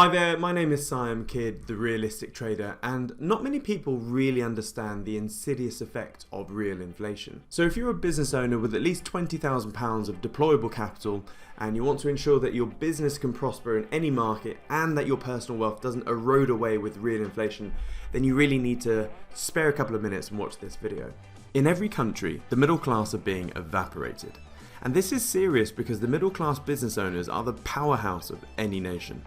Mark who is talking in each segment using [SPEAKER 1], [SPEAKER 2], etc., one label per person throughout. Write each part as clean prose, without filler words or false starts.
[SPEAKER 1] Hi there, my name is Siam Kid, the realistic trader, and not many people really understand the insidious effect of real inflation. So if you're a business owner with at least £20,000 of deployable capital and you want to ensure that your business can prosper in any market and that your personal wealth doesn't erode away with real inflation, then you really need to spare a couple of minutes and watch this video. In every country, the middle class are being evaporated. And this is serious because the middle class business owners are the powerhouse of any nation.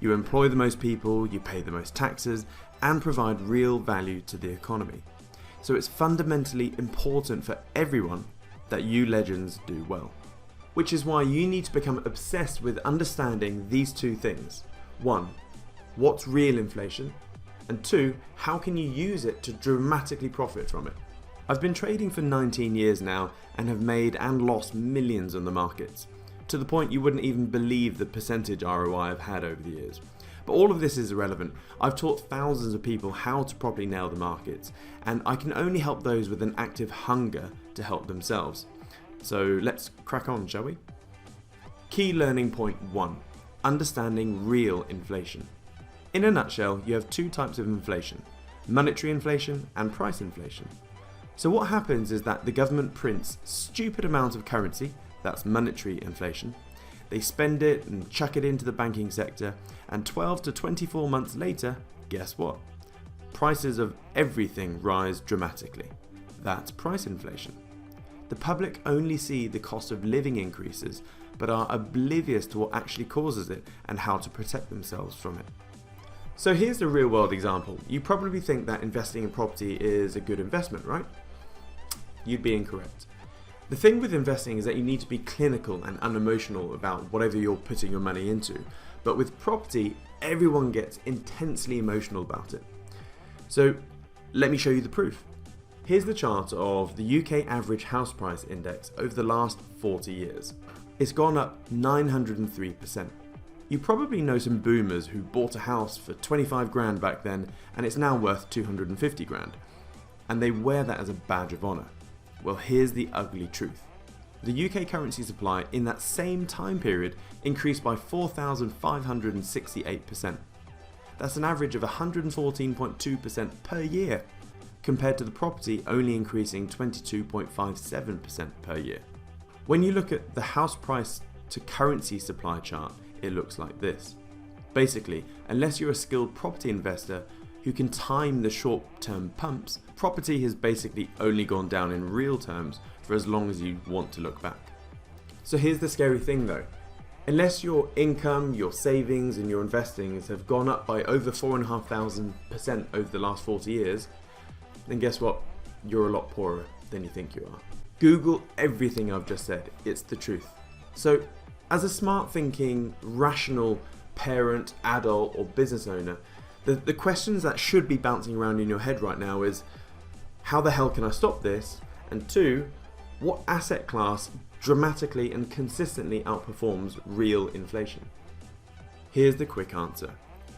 [SPEAKER 1] You employ the most people, you pay the most taxes, and provide real value to the economy. So it's fundamentally important for everyone that you legends do well. Which is why you need to become obsessed with understanding these two things. 1. What's real inflation? And 2. How can you use it to dramatically profit from it? I've been trading for 19 years now and have made and lost millions on the markets. To the point you wouldn't even believe the percentage ROI I've had over the years. But all of this is irrelevant. I've taught thousands of people how to properly nail the markets, and I can only help those with an active hunger to help themselves. So let's crack on, shall we? Key learning point 1. Understanding real inflation. In a nutshell, you have two types of inflation: monetary inflation and price inflation. So what happens is that the government prints stupid amounts of currency, that's monetary inflation. They spend it and chuck it into the banking sector, and 12 to 24 months later, guess what? Prices of everything rise dramatically. That's price inflation. The public only see the cost of living increases, but are oblivious to what actually causes it and how to protect themselves from it. So here's a real world example. You probably think that investing in property is a good investment, right? You'd be incorrect. The thing with investing is that you need to be clinical and unemotional about whatever you're putting your money into. But with property, everyone gets intensely emotional about it. So let me show you the proof. Here's the chart of the UK average house price index over the last 40 years. It's gone up 903%. You probably know some boomers who bought a house for 25 grand back then and it's now worth 250 grand. And they wear that as a badge of honour. Well, here's the ugly truth. The UK currency supply in that same time period increased by 4,568%. That's an average of 114.2% per year, compared to the property only increasing 22.57% per year. When you look at the house price to currency supply chart, it looks like this. Basically, unless you're a skilled property investor who can time the short-term pumps, property has basically only gone down in real terms for as long as you want to look back. So here's the scary thing though. Unless your income, your savings and your investings have gone up by over 4,500% over the last 40 years, then guess what? You're a lot poorer than you think you are. Google everything I've just said, it's the truth. So as a smart thinking, rational parent, adult or business owner, the questions that should be bouncing around in your head right now is, how the hell can I stop this? And 2, what asset class dramatically and consistently outperforms real inflation? Here's the quick answer: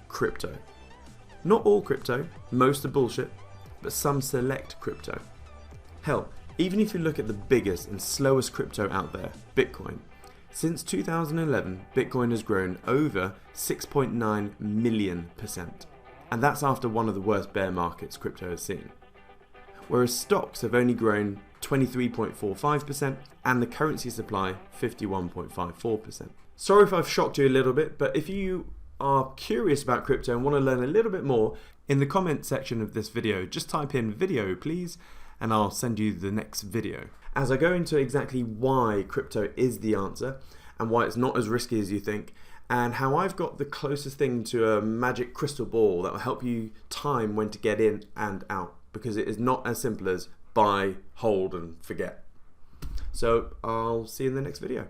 [SPEAKER 1] crypto. Not all crypto, most are bullshit, but some select crypto. Hell, even if you look at the biggest and slowest crypto out there, Bitcoin. Since 2011, Bitcoin has grown over 6.9 million%. And that's after one of the worst bear markets crypto has seen. Whereas stocks have only grown 23.45% and the currency supply 51.54%. Sorry if I've shocked you a little bit, but if you are curious about crypto and want to learn a little bit more, in the comment section of this video, just type in video please, and I'll send you the next video. As I go into exactly why crypto is the answer and why it's not as risky as you think, and how I've got the closest thing to a magic crystal ball that will help you time when to get in and out, because it is not as simple as buy, hold and forget. So I'll see you in the next video.